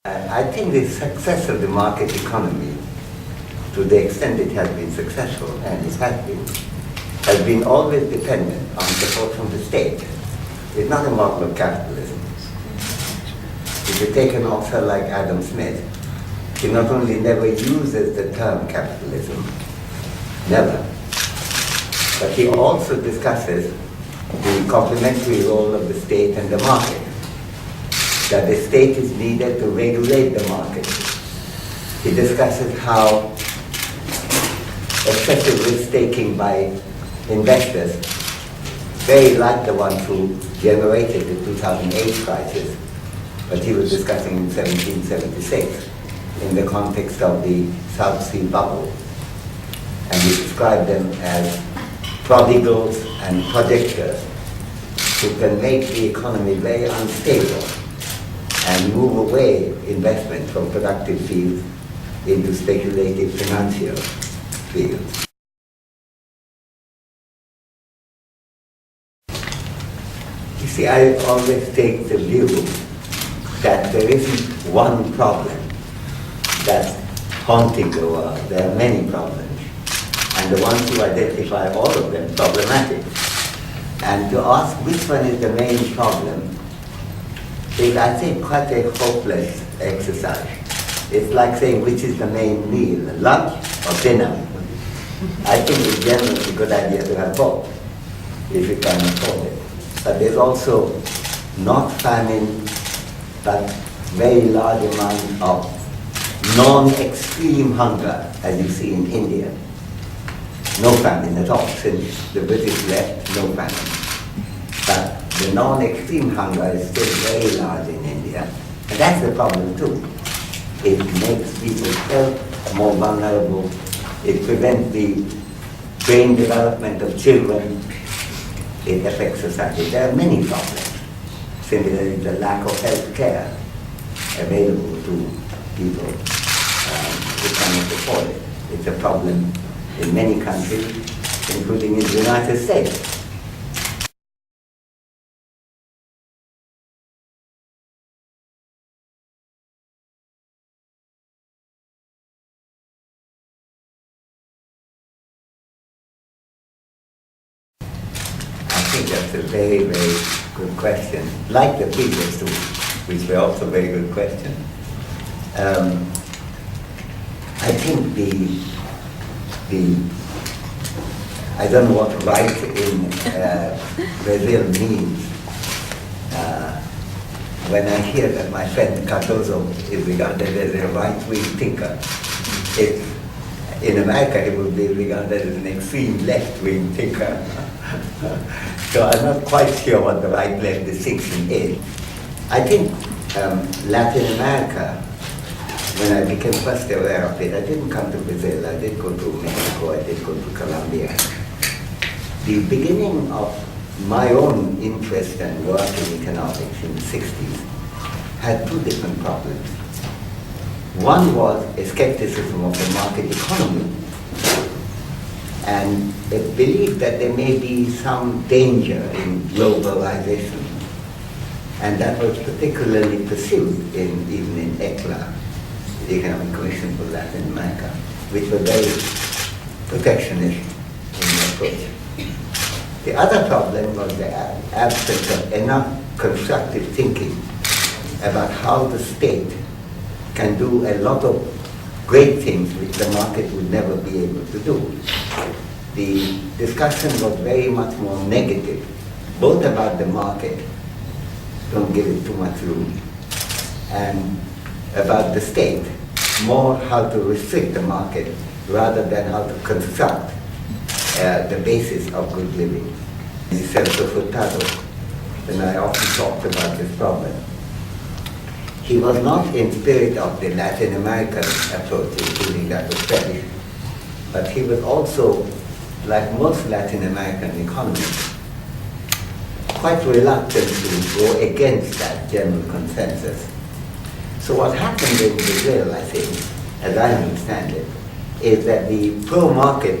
I think the success of the market economy, to the extent it has been successful, and it has been always dependent on support from the state. It's not a model of capitalism. If you take an author like Adam Smith, he not only never uses the term capitalism, never, but he also discusses the complementary role of the state and the market, that the state is needed to regulate the market. He discusses how excessive risk-taking by investors, very like the ones who generated the 2008 crisis, but he was discussing in 1776 in the context of the South Sea bubble. And he described them as prodigals and projectors who can make the economy very unstable and move away investment from productive fields into speculative financial fields. You see, I always take the view that there isn't one problem that's haunting the world. There are many problems, and the ones who identify all of them problematic. And to ask which one is the main problem is, I think, quite a hopeless exercise. It's like saying which is the main meal, lunch or dinner. I think it's generally a good idea to have both, if you can afford it. But there's also not famine, but very large amount of non-extreme hunger, as you see in India. No famine at all. Since the British left, no famine. But the non-extreme hunger is still very large in India. And that's the problem too. It makes people's health more vulnerable. It prevents the brain development of children. It affects society. There are many problems. Similarly, the lack of health care available to people who cannot afford it. It's a problem in many countries, including in the United States. I think that's a very, very good question. Like the previous two, which were also very good questions. I think I don't know what right in Brazil means. When I hear that my friend Cardozo is regarded as a right-wing thinker, in America he would be regarded as an extreme left-wing thinker. So I'm not quite sure what the right-left distinction is. I think Latin America, when I became first aware of it, I didn't come to Brazil, I did go to Mexico, I did go to Colombia. The beginning of my own interest and work in economics in the 60s had two different problems. One was a skepticism of the market economy and a belief that there may be some danger in globalization. And that was particularly pursued even in ECLA, the Economic Commission for Latin America, which were very protectionist in their approach. The other problem was the absence of enough constructive thinking about how the state can do a lot of great things which the market would never be able to do. The discussion was very much more negative, both about the market, don't give it too much room, and about the state, more how to restrict the market rather than how to construct the basis of good living. Celso Furtado, and I often talked about this problem. He was not in spirit of the Latin American approach, including that of Spanish, but he was also, like most Latin American economists, quite reluctant to go against that general consensus. So what happened in Brazil, I think, as I understand it, is that the pro-market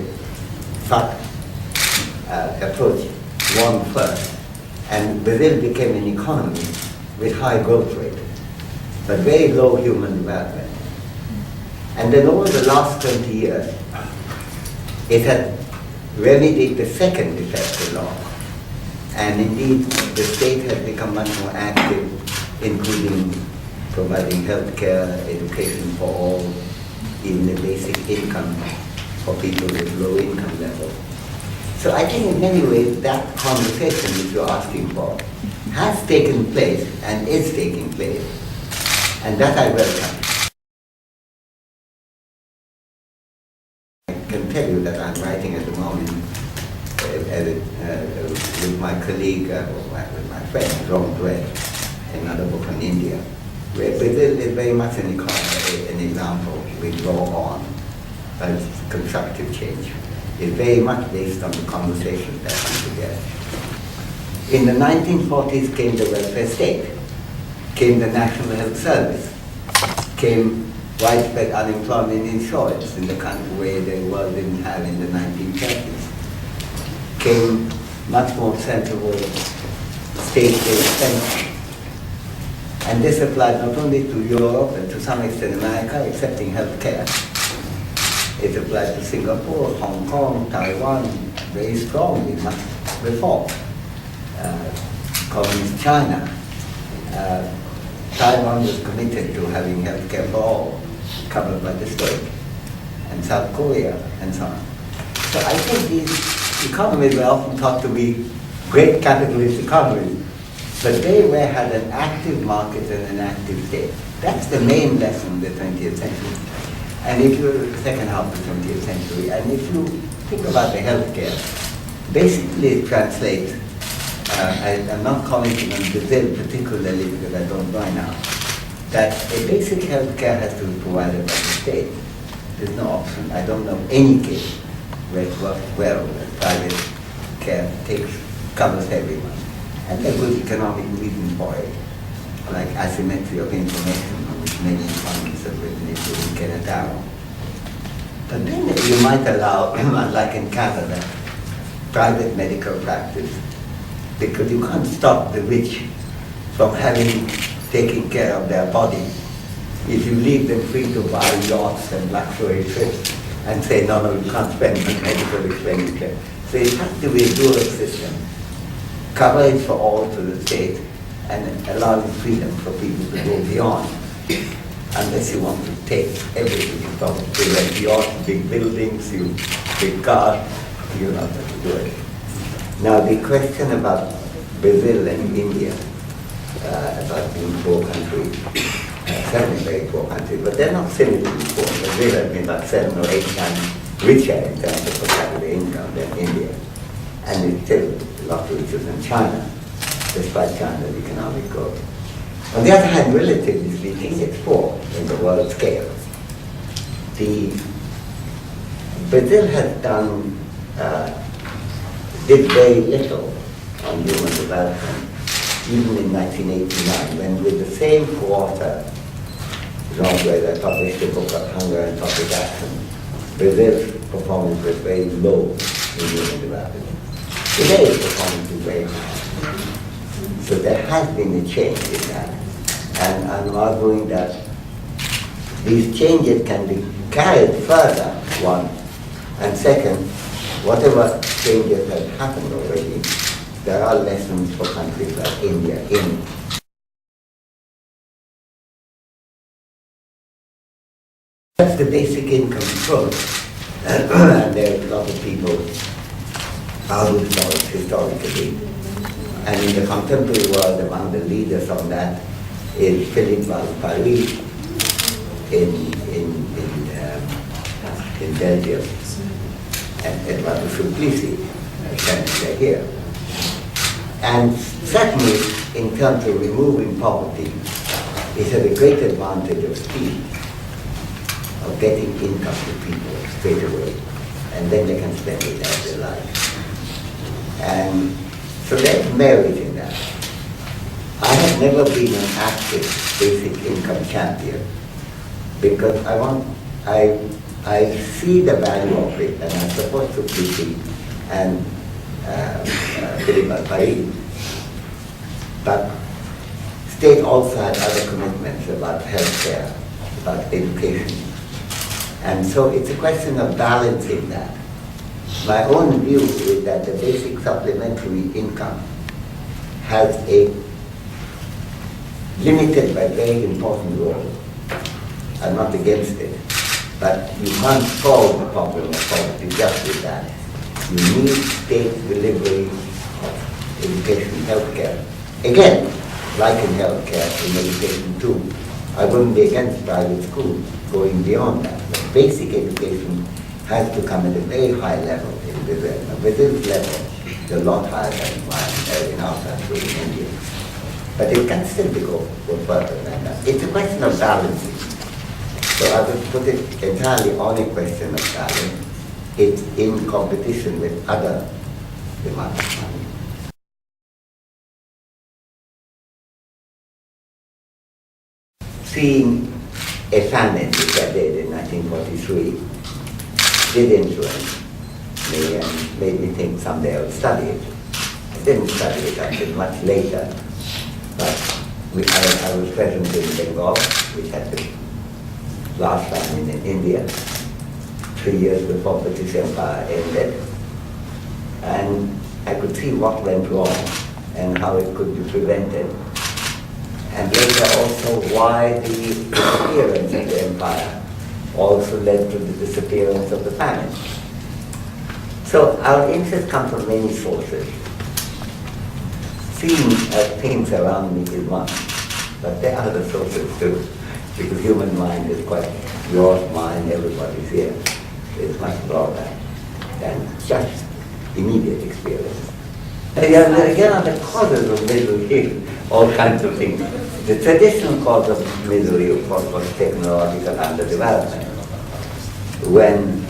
approach won first, and Brazil became an economy with high growth rate. but very low human development. And then over the last 20 years, it had remedied the second defect of law. And indeed, the state has become much more active, including providing health care, education for all, even the basic income for people with low income level. So I think in many ways that conversation which you're asking for has taken place and is taking place, and that I welcome. I can tell you that I'm writing at the moment with my colleague, with my friend, Ron Dwell, another book on India, where Brazil is very much an example we draw on as constructive change. It's very much based on the conversations that come together. In the 1940s came the welfare state, came the National Health Service, came widespread unemployment insurance in the country where the world didn't have in the 1930s, came much more sensible state-based pension. And this applied not only to Europe and to some extent America, excepting health care. It applied to Singapore, Hong Kong, Taiwan, very strongly, much before. Communist China. Taiwan was committed to having health care for all, covered by the state. And South Korea, and so on. So I think these economies were often thought to be great capitalist economies, but they had an active market and an active state. That's the main lesson of the 20th century. And if you're the second half of the 20th century, and if you think about the healthcare, basically it translates, I'm not commenting on Brazil particularly because I don't know now, that a basic healthcare has to be provided by the state. There's no option. I don't know any case where it works well, that private care covers everyone. And there are good economic reasons for it, like asymmetry of information, on which many economists have written, including Kenneth Arrow. But then you might allow, like in Canada, private medical practice, because you can't stop the rich from taking care of their body. If you leave them free to buy yachts and luxury trips and say, no, you can't spend on medical expenditure. So it has to be a dual system. Coverage for all to the state and allowing freedom for people to go beyond, unless you want to take everything from prevent yachts, big buildings, big cars, you're not going to do it. Now the question about Brazil and India, about being poor countries, certainly very poor countries, but they're not similarly poor. Brazil has been about 7 or 8 times richer in terms of per capita income than India. And it's still a lot richer than China, despite China's economic growth. On the other hand, relatively speaking, it's poor in the world scale. Brazil has did very little on human development, even in 1989, when with the same co-author, Jean Guerra, published a book of Hunger and Public Action, Brazil's performance was very low in human development. Today's performance is very high. So there has been a change in that. And I'm arguing that these changes can be carried further, one. And second, whatever changes have happened already, there are lessons for countries like India in. That's the basic income approach. And there are a lot of people argue historically. And in the contemporary world, among the leaders on that is Philippe Paris in Belgium, and Eduardo Suplicy, Senator here. And certainly, in terms of removing poverty, it has a great advantage of speed, of getting income to people straight away, and then they can spend it as they like. And so there's merit in that. I have never been an active basic income champion because I see the value of it, and I support Suplicy and Philippe Paris. But state also had other commitments about healthcare, about education. And so it's a question of balancing that. My own view is that the basic supplementary income has a limited but very important role. I'm not against it, but you can't solve the problem of poverty just with that. You need state delivery of education and healthcare. Again, like in healthcare, in education too, I wouldn't be against private schools going beyond that. But basic education has to come at a very high level in Brazil. Now, Brazil's level is a lot higher than mine in our country, in India. But it can still go further than that. It's a question of balancing. So I would put it entirely on a question of balance. It's in competition with other demands of money. Seeing a famine, which I did in 1943, did influence me and made me think someday I would study it. I didn't study it until much later, but I was present in Bengal, which had the last famine in India, 3 years before British Empire ended, and I could see what went wrong and how it could be prevented. And later also why the disappearance of the empire also led to the disappearance of the famine. So our interests come from many sources. Seeing things around me is one, but there are other sources too, because human mind is quite, yours, mine, everybody's here. It's much broader than just immediate experience. Again, are the causes of misery, all kinds of things. The traditional cause of misery, of course, was technological underdevelopment. When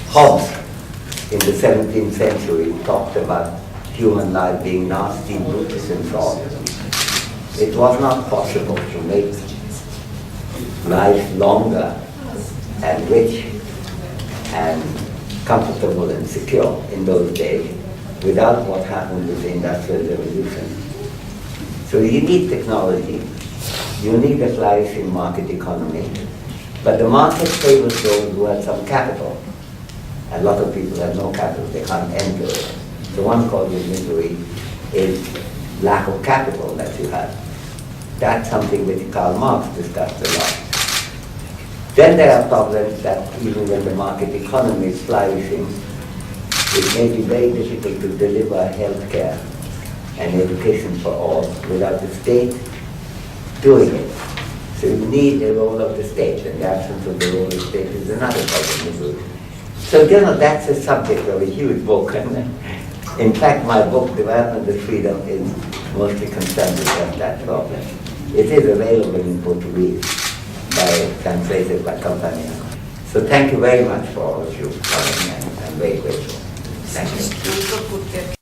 Hobbes, in the 17th century, talked about human life being nasty, brutish, and so on, it was not possible to make life longer and rich and comfortable and secure in those days without what happened with the Industrial Revolution. So you need technology, you need a flourishing market economy, but the market favors those who have some capital. A lot of people have no capital, they can't enter it. So one cause of misery is lack of capital that you have. That's something which Karl Marx discussed a lot. Then there are problems that even when the market economy is flourishing, it may be very difficult to deliver health care and education for all without the state doing it. So you need the role of the state, and the absence of the role of the state is another problem. So that's a subject of a huge book, and in fact my book, Development of Freedom, is mostly concerned with just that problem. It is available in Portuguese, translated by Compania. So thank you very much for all of you coming, and I'm very grateful. Thank you.